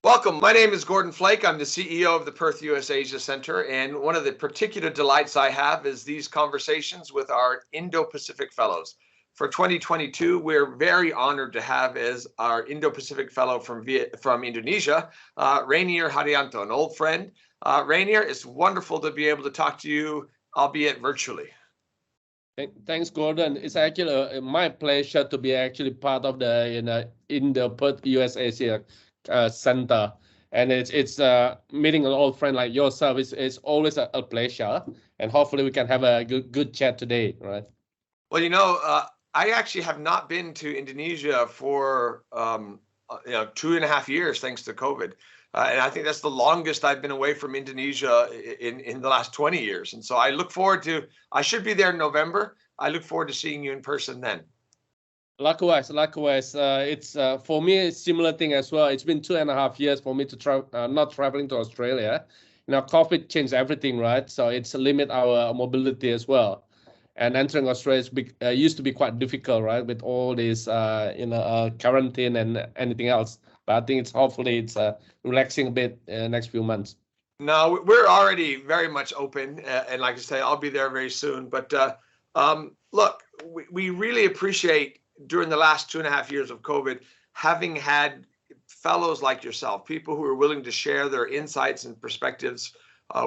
Welcome. My name is Gordon Flake. I'm the CEO of the Perth USAsia Center, and one of the particular delights I have is these conversations with our Indo-Pacific Fellows. For 2022, we're very honored to have as our Indo-Pacific Fellow from Indonesia, Rainier Haryanto, an old friend. Rainier, it's wonderful to be able to talk to you, albeit virtually. Thanks, Gordon. It's actually my pleasure to be actually part of the Indo-Perth USAsia Center, and it's meeting an old friend like yourself. It's always a pleasure, and hopefully we can have a good chat today, right? Well, I actually have not been to Indonesia for 2.5 years thanks to COVID. And I think that's the longest I've been away from Indonesia in the last 20 years. And so I look forward to, I should be there in November. I look forward to seeing you in person then. Likewise. It's for me, it's similar thing as well. It's been 2.5 years for me to travel, not traveling to Australia. COVID changed everything, right? So it's limit our mobility as well. And entering Australia used to be quite difficult, right? With all this, quarantine and anything else. But I think hopefully it's relaxing a bit next few months. No, we're already very much open, and like I say, I'll be there very soon. But look, we really appreciate during the last 2.5 years of COVID having had fellows like yourself, people who are willing to share their insights and perspectives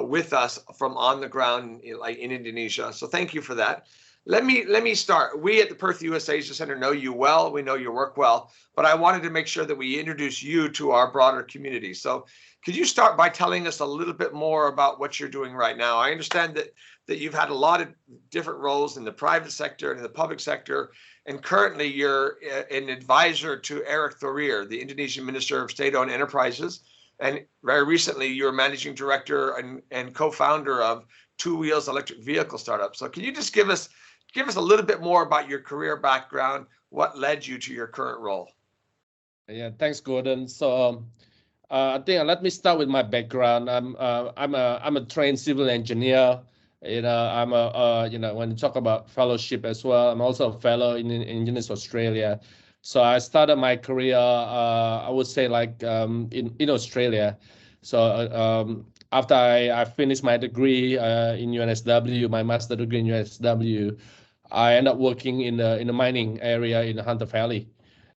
with us from on the ground, like in Indonesia. So thank you for that. Let me start. We at the Perth USAsia Center know you well. We know your work well, but I wanted to make sure that we introduce you to our broader community. So could you start by telling us a little bit more about what you're doing right now? I understand that you've had a lot of different roles in the private sector and in the public sector, and currently you're an advisor to Eric Thohir, the Indonesian Minister of State-Owned Enterprises. And very recently, you're managing director and co-founder of Two Wheels electric vehicle startup. So can you just give us a little bit more about your career background, what led you to your current role? Yeah, thanks, Gordon. So I think let me start with my background. I'm a trained civil engineer. I'm when you talk about fellowship as well, I'm also a fellow in Engineers Australia. So I started my career, I would say in Australia. So after I finished my degree in UNSW, my master degree in UNSW, I ended up working in the mining area in the Hunter Valley.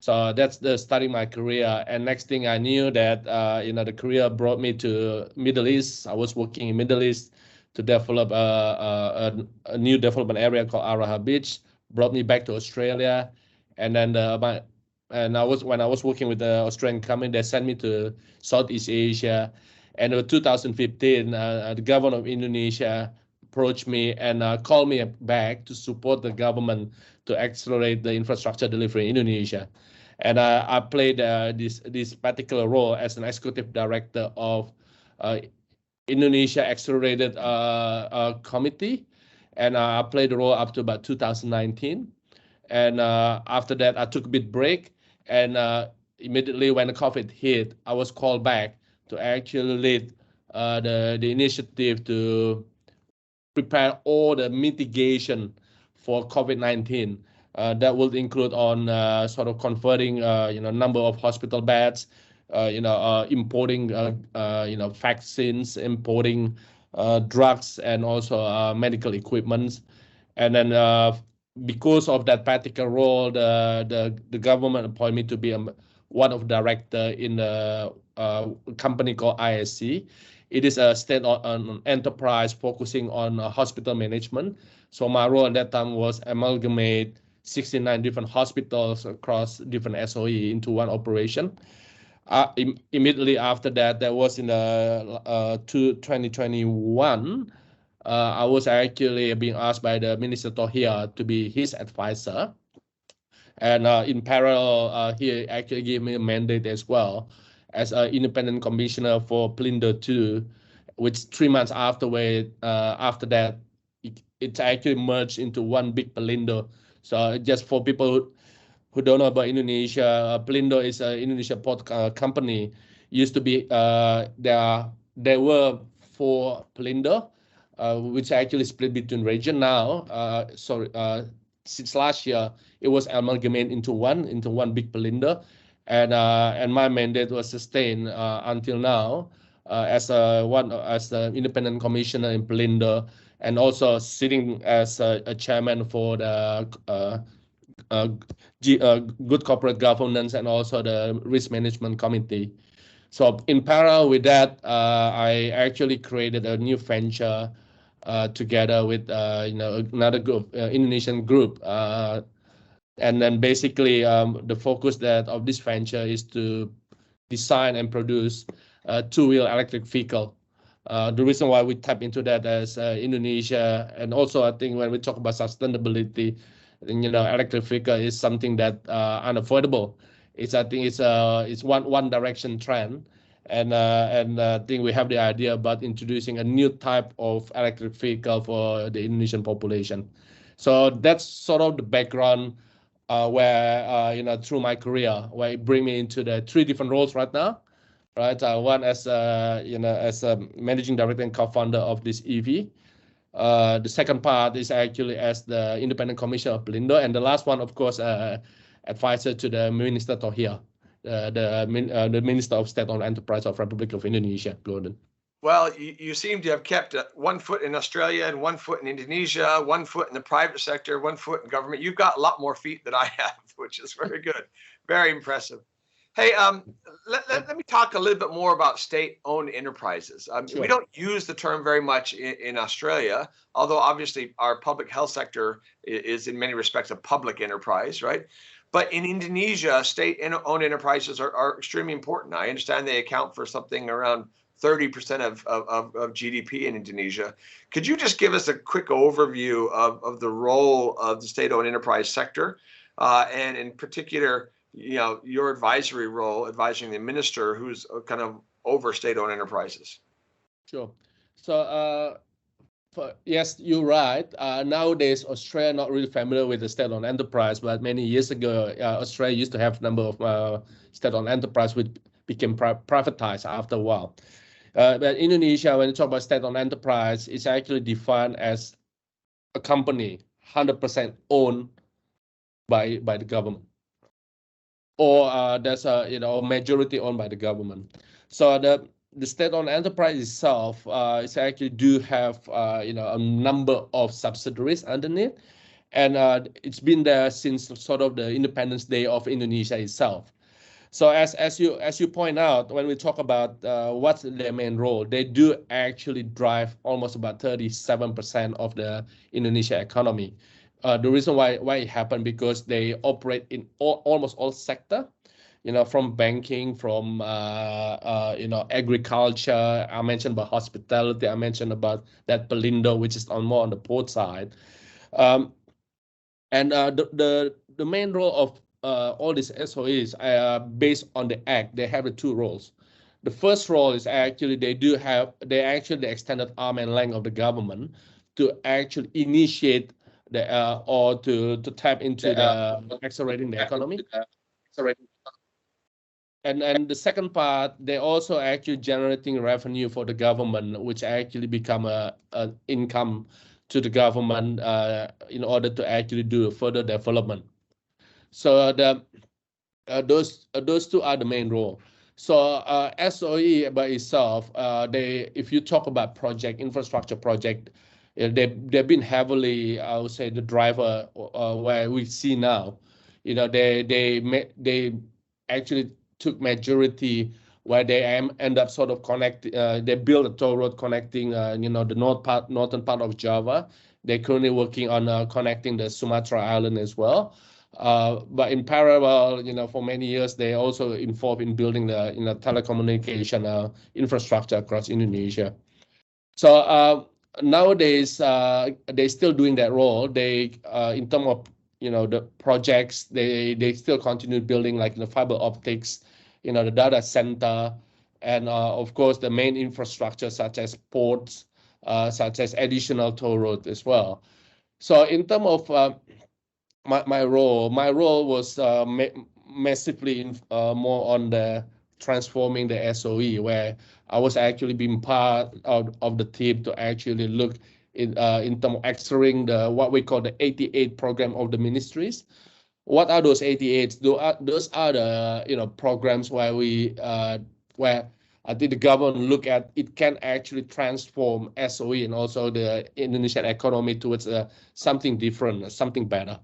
So that's starting my career. And next thing I knew that the career brought me to Middle East. I was working in Middle East to develop a new development area called Araha Beach. Brought me back to Australia. And then when I was working with the Australian company, they sent me to Southeast Asia. And in 2015, the government of Indonesia approached me and called me back to support the government to accelerate the infrastructure delivery in Indonesia. And I played this particular role as an executive director of Indonesia Accelerated Committee. And I played the role up to about 2019. And after that, I took a bit break, and immediately when the COVID hit, I was called back to actually lead the initiative to prepare all the mitigation for COVID-19. That will include on sort of converting number of hospital beds, importing vaccines, importing drugs, and also medical equipment, and then. Because of that particular role, the government appointed me to be one of the director in the company called ISC. It is a state-owned enterprise focusing on hospital management. So my role at that time was amalgamate 69 different hospitals across different SOE into one operation. Immediately after that, that was in 2021. I was actually being asked by the Minister Thohir to be his advisor. And in parallel, he actually gave me a mandate as well as an independent commissioner for Pelindo 2, which 3 months after that, it actually merged into one big Pelindo. So just for people who don't know about Indonesia, Pelindo is an Indonesia port company. Used to be, there were 4 Pelindo, which actually split between region now. Since last year, it was amalgamated into one big Pelindo. and my mandate was sustained until now as the independent commissioner in Pelindo, and also sitting as a chairman for the good corporate governance and also the risk management committee. So in parallel with that, I actually created a new venture together with another group, Indonesian group, and then basically the focus of this venture is to design and produce a two-wheel electric vehicle. The reason why we tap into that as Indonesia, and also I think when we talk about sustainability, electric vehicle is something that unavoidable. I think it's one direction trend, and I think we have the idea about introducing a new type of electric vehicle for the Indonesian population. So that's sort of the background where through my career, where it bring me into the three different roles right now. Right, one as as a managing director and co-founder of this EV. The second part is actually as the independent commissioner of Pelindo, and the last one, of course, advisor to the Minister Tohir, the Minister of State-Owned Enterprise of Republic of Indonesia, Gordon. Well, you seem to have kept one foot in Australia and one foot in Indonesia, one foot in the private sector, one foot in government. You've got a lot more feet than I have, which is very good, very impressive. Hey, let me talk a little bit more about state-owned enterprises. Sure. We don't use the term very much in Australia, although obviously our public health sector is in many respects a public enterprise, right? But in Indonesia, state-owned enterprises are extremely important. I understand they account for something around 30% of GDP in Indonesia. Could you just give us a quick overview of the role of the state-owned enterprise sector, and in particular, your advisory role, advising the minister who's kind of over state-owned enterprises? Sure. So, yes, you're right. Nowadays, Australia not really familiar with the state-owned enterprise, but many years ago, Australia used to have a number of state-owned enterprise which became privatized after a while. But Indonesia, when you talk about state-owned enterprise, it's actually defined as a company 100% owned by the government, or there's a majority owned by the government. So the state-owned enterprise itself is actually do have a number of subsidiaries underneath, and it's been there since sort of the Independence Day of Indonesia itself. So as you point out, when we talk about what's their main role, they do actually drive almost about 37% of the Indonesia economy. The reason why it happened, because they operate in almost all sector, from banking, from agriculture. I mentioned about hospitality. I mentioned about that Pelindo, which is more on the port side, and the main role of all these SOEs based on the Act, they have the two roles. The first role is actually they actually the extended arm and length of the government to actually initiate or to tap into accelerating the economy. And the second part, they also actually generating revenue for the government, which actually become a income to the government in order to actually do further development. So those two are the main role. So SOE by itself, if you talk about infrastructure project, they've been heavily, I would say, the driver where we see now. They actually took majority where they end up sort of they build a toll road connecting the northern part of Java. They're currently working on connecting the Sumatra Island as well. But in parallel, for many years, they also involved in building the telecommunication infrastructure across Indonesia. So nowadays, they're still doing that role. They, in terms of the projects, they still continue building like the fiber optics, the data center, and of course the main infrastructure such as ports, such as additional toll roads as well. So in terms of my role was massively more on the transforming the SOE, where I was actually being part of the team to actually look in terms of accelerating what we call the 88 program of the ministries, What are those 88s? Those are the programs where where I think the government look at it can actually transform SOE and also the Indonesian economy towards something different, something better.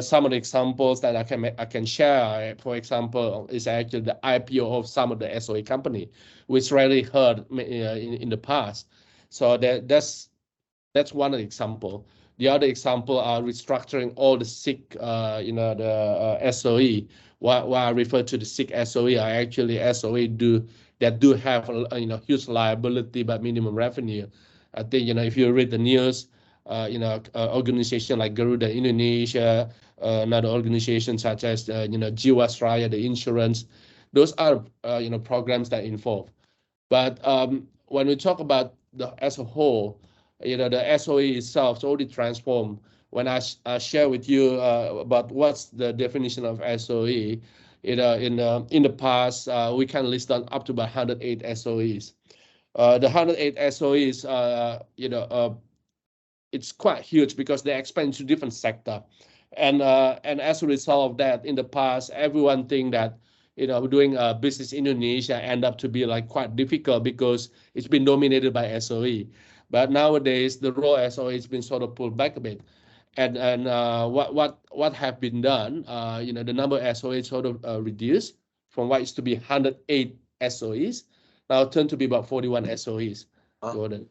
Some of the examples that I can share, for example, is actually the IPO of some of the SOE company, which rarely heard in the past. So that's one example. The other example are restructuring all the SIC, the SOE. Why I refer to the SIC SOE are actually SOE that do have huge liability but minimum revenue. I think if you read the news, organization like Garuda Indonesia, another organization such as Jiwasraya, the insurance, those are programs that involve. But when we talk about as a whole, the SOE itself is already transformed. When I share with you about what's the definition of SOE, in the past we can list down up to about 108 SOEs. The 108 SOEs, it's quite huge because they expand to different sector, and as a result of that, in the past, everyone think that doing business in Indonesia end up to be like quite difficult because it's been dominated by SOE. But nowadays, the role SOE has been sort of pulled back a bit, and what have been done? The number of SOEs sort of reduced from what used to be 108 SOEs, now turned to be about 41 SOEs. Gordon.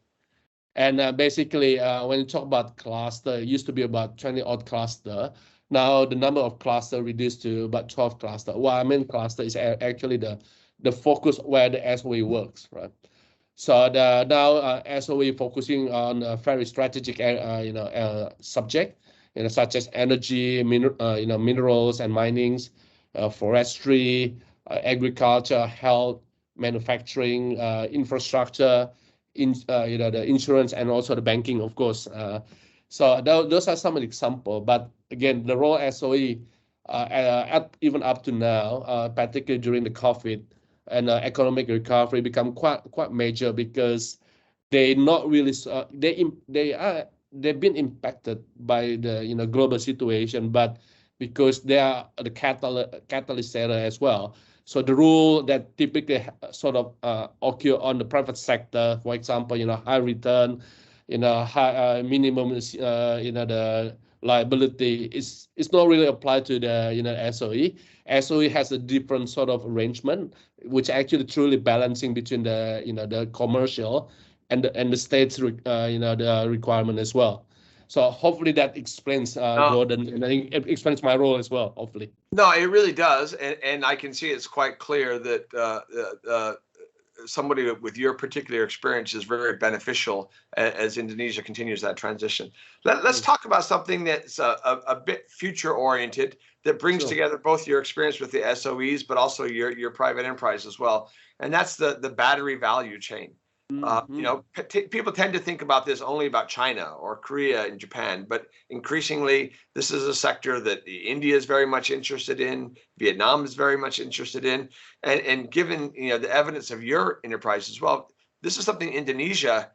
And basically, when you talk about cluster, it used to be about 20 odd cluster. Now the number of cluster reduced to about 12 cluster. What I mean cluster is actually the focus where the SOE works, right? So now SOE focusing on a very strategic, subject, such as energy, minerals and minings, forestry, agriculture, health, manufacturing, infrastructure, the insurance, and also the banking, of course. So those are some examples. But again, the role SOE, even up to now, particularly during the COVID and economic recovery, become quite major because they not really they've been impacted by the global situation, but because they are the catalyst as well. So the rule that typically sort of occur on the private sector, for example, high return, high minimum, the liability is not really applied to the SOE. SOE has a different sort of arrangement, which actually truly balancing between the commercial and the state's the requirement as well. So hopefully that explains, Gordon, and I think it explains my role as well, hopefully. No, it really does. And I can see it's quite clear that somebody with your particular experience is very beneficial as Indonesia continues that transition. Let's talk about something that's a bit future oriented that brings together both your experience with the SOEs, but also your private enterprise as well. And that's the battery value chain. People tend to think about this only about China or Korea and Japan, but increasingly this is a sector that India is very much interested in, Vietnam is very much interested in, and given the evidence of your enterprise as well, this is something Indonesia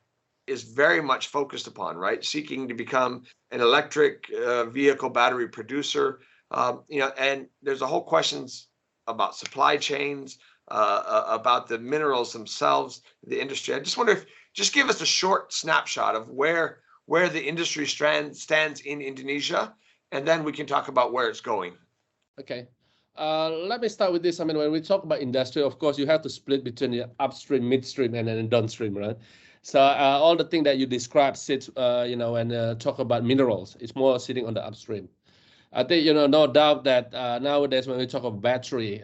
is very much focused upon, right? Seeking to become an electric vehicle battery producer, and there's a whole questions about supply chains. About the minerals themselves, the industry. I just wonder if just give us a short snapshot of where the industry stands in Indonesia, and then we can talk about where it's going. Okay. Let me start with this. I mean, when we talk about industry, of course, you have to split between the upstream, midstream, and then downstream, right? So all the things that you described sits, when talk about minerals, it's more sitting on the upstream. I think, no doubt that nowadays when we talk of battery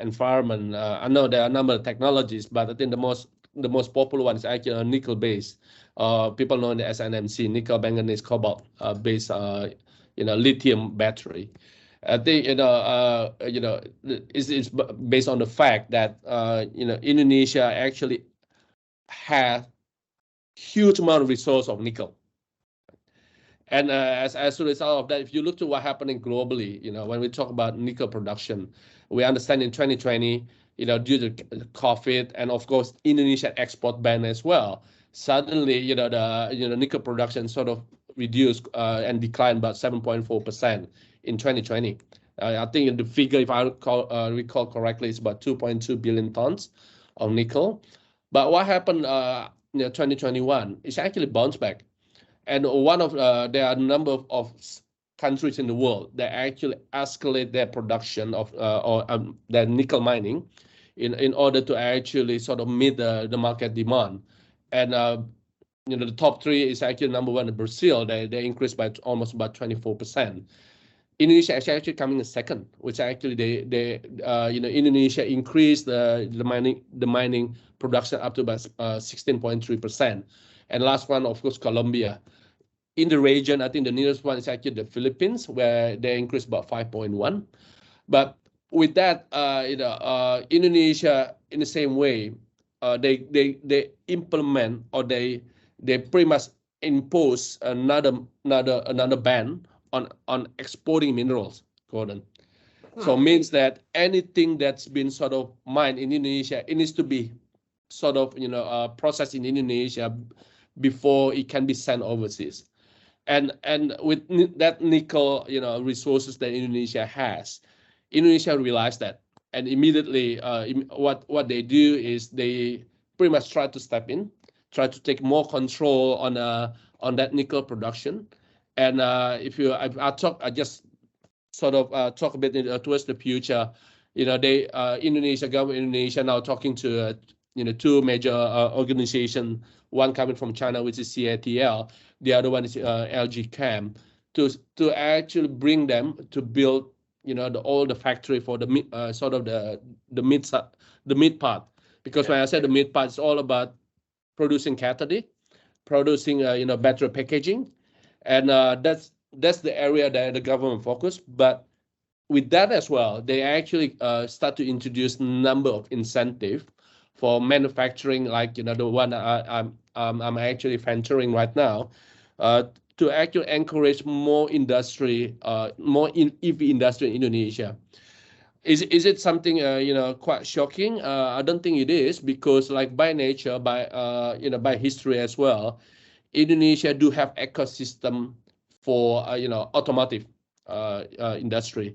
environment, I know there are a number of technologies, but I think the most popular one is actually nickel based. People know it as NMC, nickel, manganese, cobalt based, lithium battery. I think it's based on the fact that Indonesia actually has huge amount of resource of nickel. And as a result of that, if you look to what's happening globally, when we talk about nickel production, we understand in 2020, due to COVID and of course Indonesian export ban as well, suddenly the nickel production sort of reduced and declined about 7.4% in 2020. I think the figure, if I recall correctly, is about 2.2 billion tons of nickel. But what happened, 2021, it's actually bounced back. And there are a number of countries in the world that actually escalate their production of their nickel mining in order to actually sort of meet the market demand. And the top three is actually number one in Brazil. They increased by almost about 24%. Indonesia is actually coming in second, which actually Indonesia increased the mining production up to about 16.3%. And last one, of course, Colombia. In the region, I think the nearest one is actually the Philippines, where they increased about 5.1. But with that, Indonesia, in the same way, they implement, or they pretty much impose another ban on exporting minerals, Gordon. So means that anything that's been sort of mined in Indonesia, it needs to be sort of processed in Indonesia before it can be sent overseas. And with that nickel resources that Indonesia has, Indonesia realized that, and immediately what they do is they pretty much try to step in, try to take more control on that nickel production. And I just sort of talk a bit towards the future. Indonesia government, Indonesia now talking to two major organizations, one coming from China, which is CATL, the other one is LG Chem, to actually bring them to build all the factory for the sort of the mid part, because when I said the mid part, it's all about producing cathode, producing battery packaging, and that's the area that the government focus. But with that as well, they actually start to introduce a number of incentives for manufacturing, like the one I'm actually venturing right now, to actually encourage more industry, more EV industry in Indonesia. Is it something quite shocking? I don't think it is, because like by nature, by history as well, Indonesia do have ecosystem for automotive industry,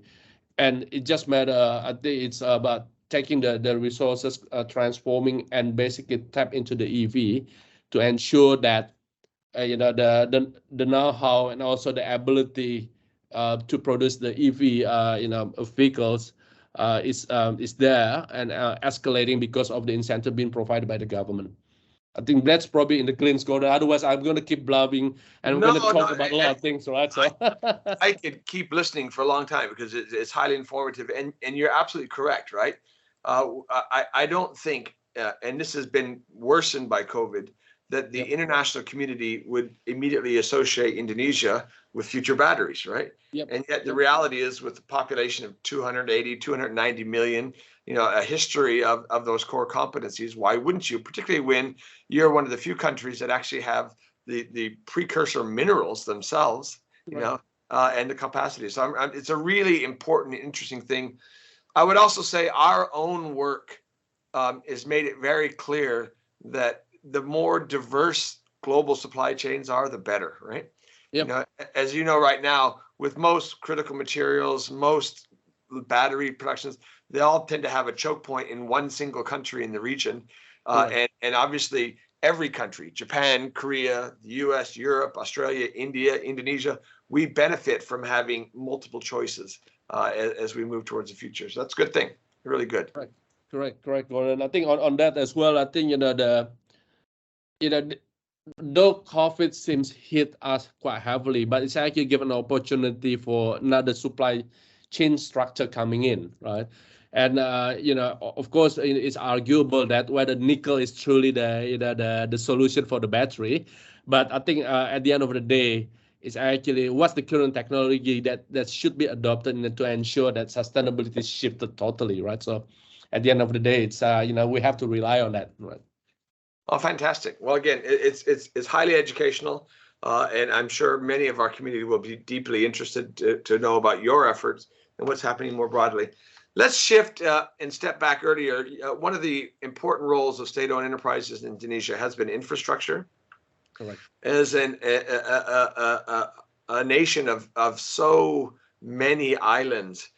and it just matter. I think it's about taking the resources, transforming, and basically tap into the EV to ensure that the know-how and also the ability to produce the EV vehicles is there and escalating because of the incentive being provided by the government. I think that's probably in the clean score. Otherwise, I'm going to keep blabbing and we're going to talk about a lot of things, right? So I could keep listening for a long time because it's highly informative, and you're absolutely correct, right? I don't think, and this has been worsened by COVID, that the international community would immediately associate Indonesia with future batteries, right? And yet the reality is, with the population of 290 million, a history of those core competencies, why wouldn't you? Particularly when you're one of the few countries that actually have the precursor minerals themselves, and the capacity. So it's a really important, interesting thing. I would also say our own work has made it very clear that the more diverse global supply chains are, the better, right? As you know, right now, with most critical materials, most battery productions, they all tend to have a choke point in one single country in the region. And obviously every country, Japan, Korea, the US, Europe, Australia, India, Indonesia, we benefit from having multiple choices as we move towards the future. So that's a good thing, really good. Correct, Gordon. I think on that as well, I think, though COVID seems hit us quite heavily, but it's actually given an opportunity for another supply chain structure coming in, right? And of course, it's arguable that whether nickel is truly the solution for the battery, but I think at the end of the day, it's actually what's the current technology that should be adopted to ensure that sustainability is shifted totally, right? So at the end of the day, it's we have to rely on that, right? Oh, fantastic. Well, again, it's highly educational, and I'm sure many of our community will be deeply interested to know about your efforts and what's happening more broadly. Let's shift and step back earlier. One of the important roles of state-owned enterprises in Indonesia has been infrastructure. Correct. As a nation of so many islands,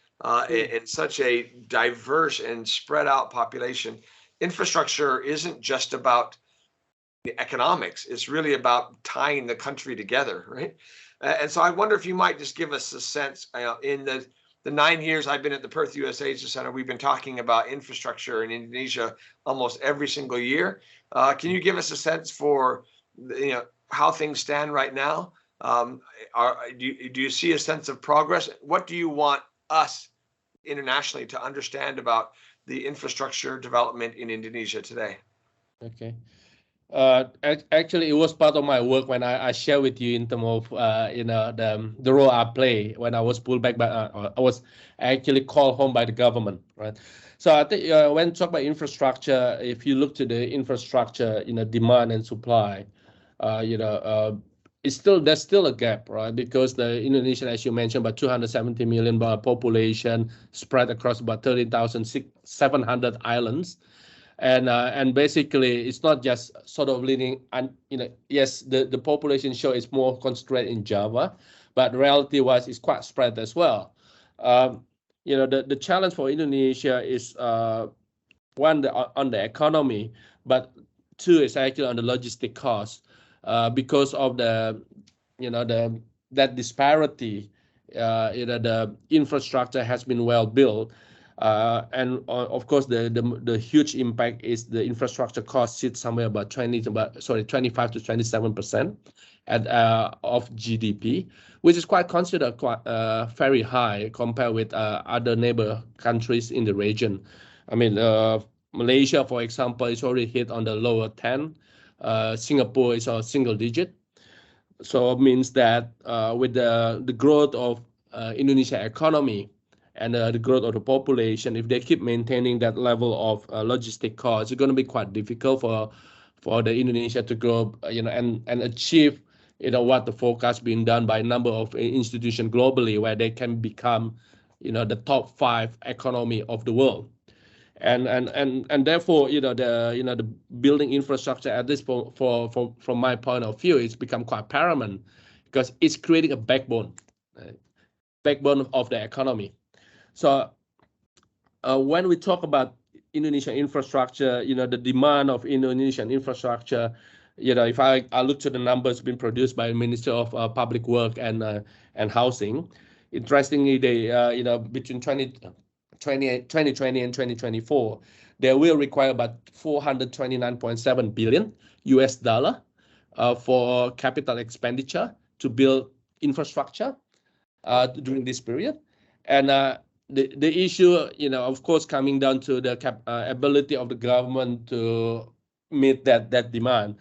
in such a diverse and spread out population. Infrastructure isn't just about the economics. It's really about tying the country together, right? And so I wonder if you might just give us a sense, in the 9 years I've been at the Perth USAsia Center, we've been talking about infrastructure in Indonesia almost every single year. Can you give us a sense for, how things stand right now? Do you see a sense of progress? What do you want us internationally to understand about the infrastructure development in Indonesia today? Okay. Actually, it was part of my work when I share with you in terms of the role I play when I was pulled back by I was actually called home by the government, right? So I think when talk about infrastructure, if you look to the infrastructure, demand and supply, there's still a gap, right? Because the Indonesia, as you mentioned, about 270 million population spread across about 13,700 islands. And basically it's not just sort of leading, and yes, the population show is more concentrated in Java, but reality wise it's quite spread as well. The challenge for Indonesia is one, on the economy, but two is actually on the logistic cost, because of that disparity. The infrastructure has been well built. And of course, the huge impact is the infrastructure cost sits somewhere about 25 to 27% of GDP, which is considered quite very high compared with other neighbor countries in the region. I mean, Malaysia, for example, is already hit on the lower 10. Singapore is a single digit. So it means that with the growth of Indonesia economy and the growth of the population, if they keep maintaining that level of logistic costs, it's going to be quite difficult for the Indonesia to grow, and achieve, what the forecast being done by a number of institutions globally, where they can become, the top 5 economy of the world. And therefore, the building infrastructure at this point, from my point of view, it's become quite paramount, because it's creating a backbone of the economy. So when we talk about Indonesian infrastructure, the demand of Indonesian infrastructure, if I look to the numbers being produced by the Minister of Public Work and Housing, interestingly, they between 2020 and 2024, they will require about $429.7 billion for capital expenditure to build infrastructure during this period. And the issue, of course, coming down to the ability of the government to meet that demand.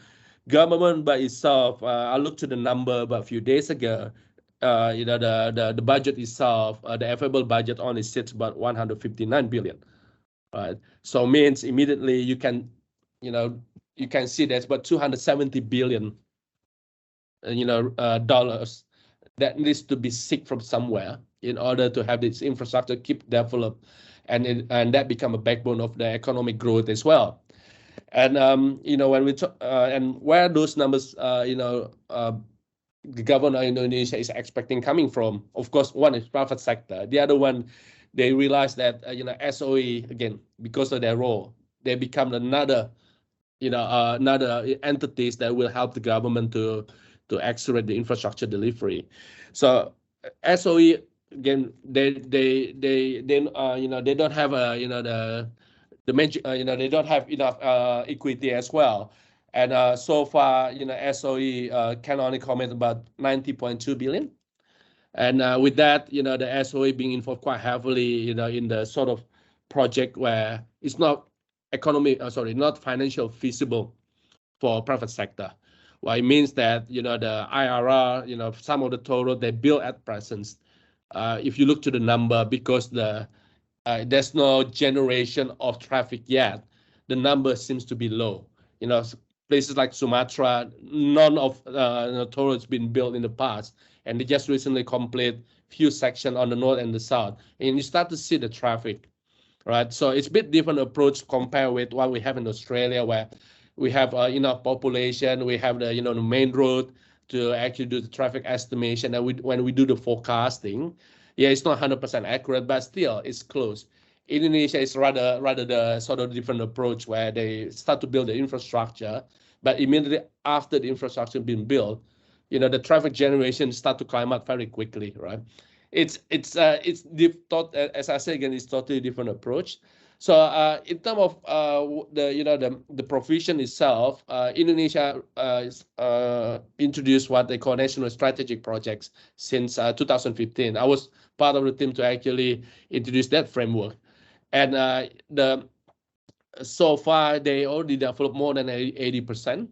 Government by itself, I looked to the number about a few days ago. The budget itself, the available budget only sits about 159 billion. Right. So means immediately you can see there's about 270 billion, dollars that needs to be seeked from somewhere in order to have this infrastructure keep developed, and that become a backbone of the economic growth as well. And when we talk and where those numbers, the government of Indonesia is expecting coming from, of course, one is private sector. The other one, they realize that SOE, again, because of their role, they become another entities that will help the government to accelerate the infrastructure delivery. So SOE, again, they don't have they don't have enough equity as well. And so far, SOE can only commit about 90.2 billion. And with that, the SOE being involved quite heavily, in the sort of project where it's not not financial feasible for private sector. Well, it means that, the IRR, some of the toll road they build at present, if you look to the number, because there's no generation of traffic yet, the number seems to be low. Places like Sumatra, none of toll roads been built in the past, and they just recently complete few sections on the north and the south, and you start to see the traffic, right? So it's a bit different approach compared with what we have in Australia, where we have enough population, we have the the main road to actually do the traffic estimation, and when we do the forecasting, Yeah, it's not 100% accurate, but still it's close. Indonesia is rather the sort of different approach where they start to build the infrastructure, but immediately after the infrastructure being built, the traffic generation start to climb up very quickly, right? It's as I say again, it's totally different approach. So in terms of the provision itself, Indonesia introduced what they call national strategic projects since 2015. I was part of the team to actually introduce that framework, and so far they already developed more than 80%,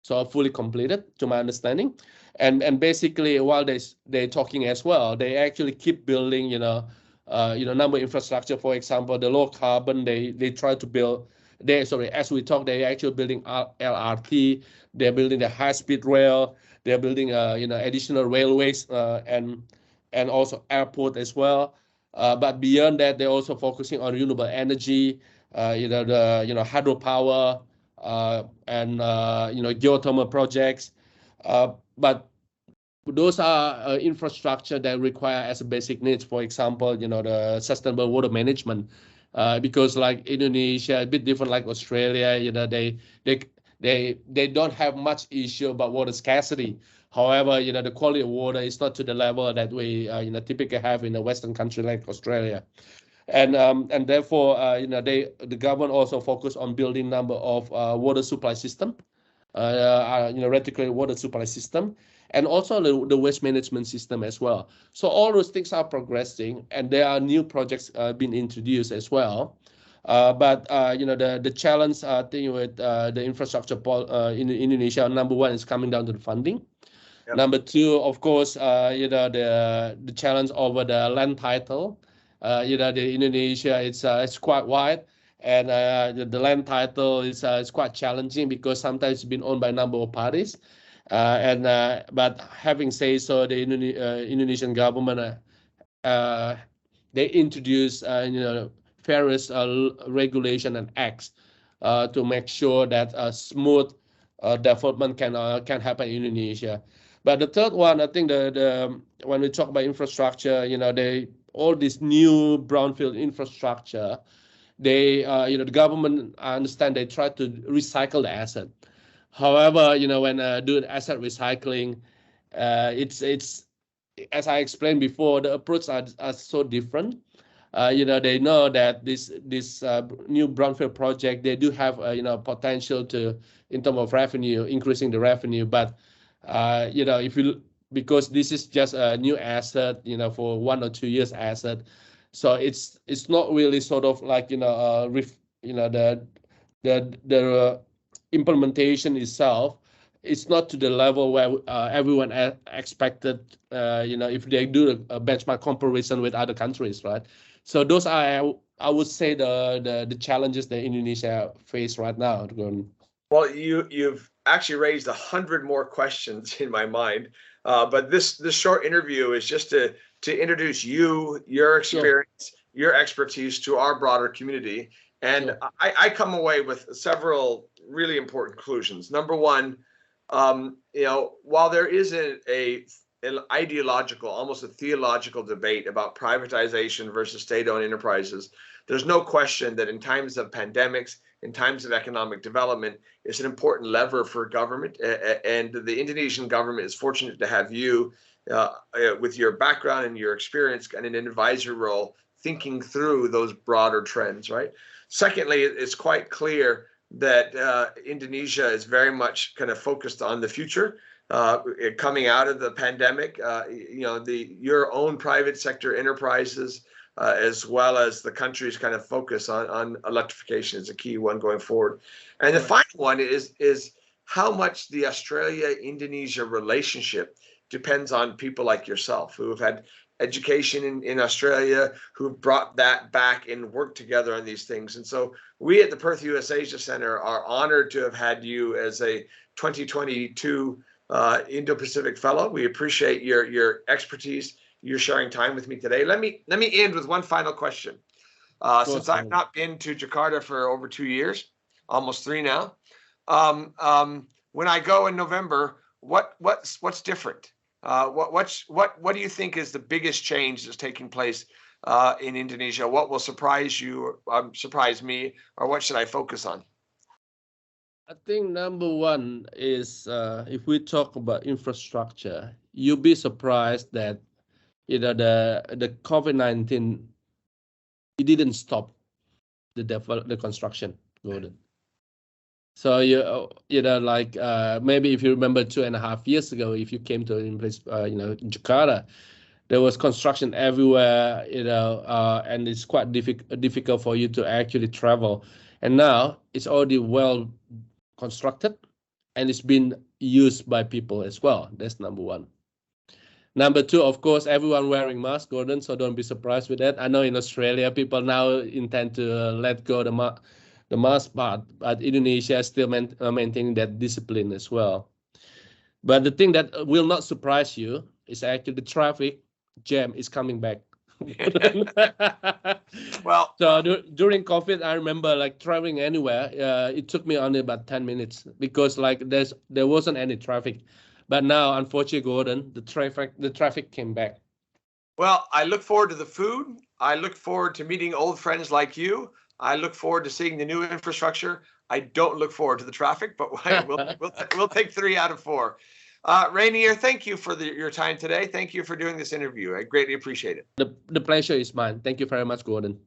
so fully completed to my understanding. And basically while they're talking as well, they actually keep building number of infrastructure. For example, the low carbon, they try to build, as we talk, they're actually building LRT, they're building the high-speed rail, they're building additional railways, and also airport as well. But beyond that, they're also focusing on renewable energy, the hydropower, and geothermal projects. But those are infrastructure that require as a basic needs. For example, the sustainable water management, because like Indonesia, a bit different like Australia, they don't have much issue about water scarcity. However, the quality of water is not to the level that we typically have in a Western country like Australia. And therefore, the government also focus on building number of water supply system, reticulate water supply system, and also the waste management system as well. So all those things are progressing, and there are new projects being introduced as well. But the challenge thing with the infrastructure in Indonesia, number one, is coming down to the funding. Yep. Number two, of course, the challenge over the land title. The Indonesia, it's quite wide, and the land title is quite challenging because sometimes it's been owned by a number of parties. But having said so, the Indonesian government they introduce various regulation and acts to make sure that smooth development can happen in Indonesia. But the third one, I think when we talk about infrastructure, all this new brownfield infrastructure, the government, I understand, they try to recycle the asset. However, when doing asset recycling, it's as I explained before, the approach are so different. They know that this new brownfield project, they do have potential to, in terms of revenue, increasing the revenue, but because this is just a new asset, for 1 or 2 years asset, so it's not really sort of like the implementation itself. It's not to the level where everyone expected. If they do a benchmark comparison with other countries, right? So those are, I would say, the challenges that Indonesia face right now. Well, you've actually raised 100 more questions in my mind, but this short interview is just to introduce you, your experience, your expertise to our broader community, and I come away with several really important conclusions. Number one, while there is an ideological, almost a theological debate about privatization versus state-owned enterprises, there's no question that in times of pandemics, in times of economic development, it's an important lever for government. And the Indonesian government is fortunate to have you with your background and your experience and an advisory role thinking through those broader trends, right? Secondly, it's quite clear that Indonesia is very much kind of focused on the future. Coming out of the pandemic, your own private sector enterprises, as well as the country's kind of focus on electrification is a key one going forward. And the final one is how much the Australia-Indonesia relationship depends on people like yourself who have had education in Australia, who've brought that back and worked together on these things. And so we at the Perth USAsia Center are honored to have had you as a 2022 Indo-Pacific Fellow. We appreciate your expertise. You're sharing time with me today. Let me end with one final question. Since I've not been to Jakarta for over 2 years, almost 3 now, when I go in November, what's different? What do you think is the biggest change that's taking place in Indonesia? What will surprise you, or surprise me, or what should I focus on? I think number one is if we talk about infrastructure, you'll be surprised that the COVID-19, it didn't stop the construction, Gordon. So like maybe if you remember 2.5 years ago, if you came to Jakarta, there was construction everywhere, and it's quite difficult for you to actually travel. And now it's already well constructed and it's been used by people as well. That's number one. Number two, of course, everyone wearing masks, Gordon, so don't be surprised with that. I know in Australia, people now intend to let go the mask part, but Indonesia is still maintaining that discipline as well. But the thing that will not surprise you is actually the traffic jam is coming back. Well, so during COVID, I remember like traveling anywhere. It took me only about 10 minutes because like there wasn't any traffic. But now, unfortunately, Gordon, the traffic came back. Well, I look forward to the food. I look forward to meeting old friends like you. I look forward to seeing the new infrastructure. I don't look forward to the traffic, but we'll take 3 out of 4. Rainier, thank you for your time today. Thank you for doing this interview. I greatly appreciate it. The pleasure is mine. Thank you very much, Gordon.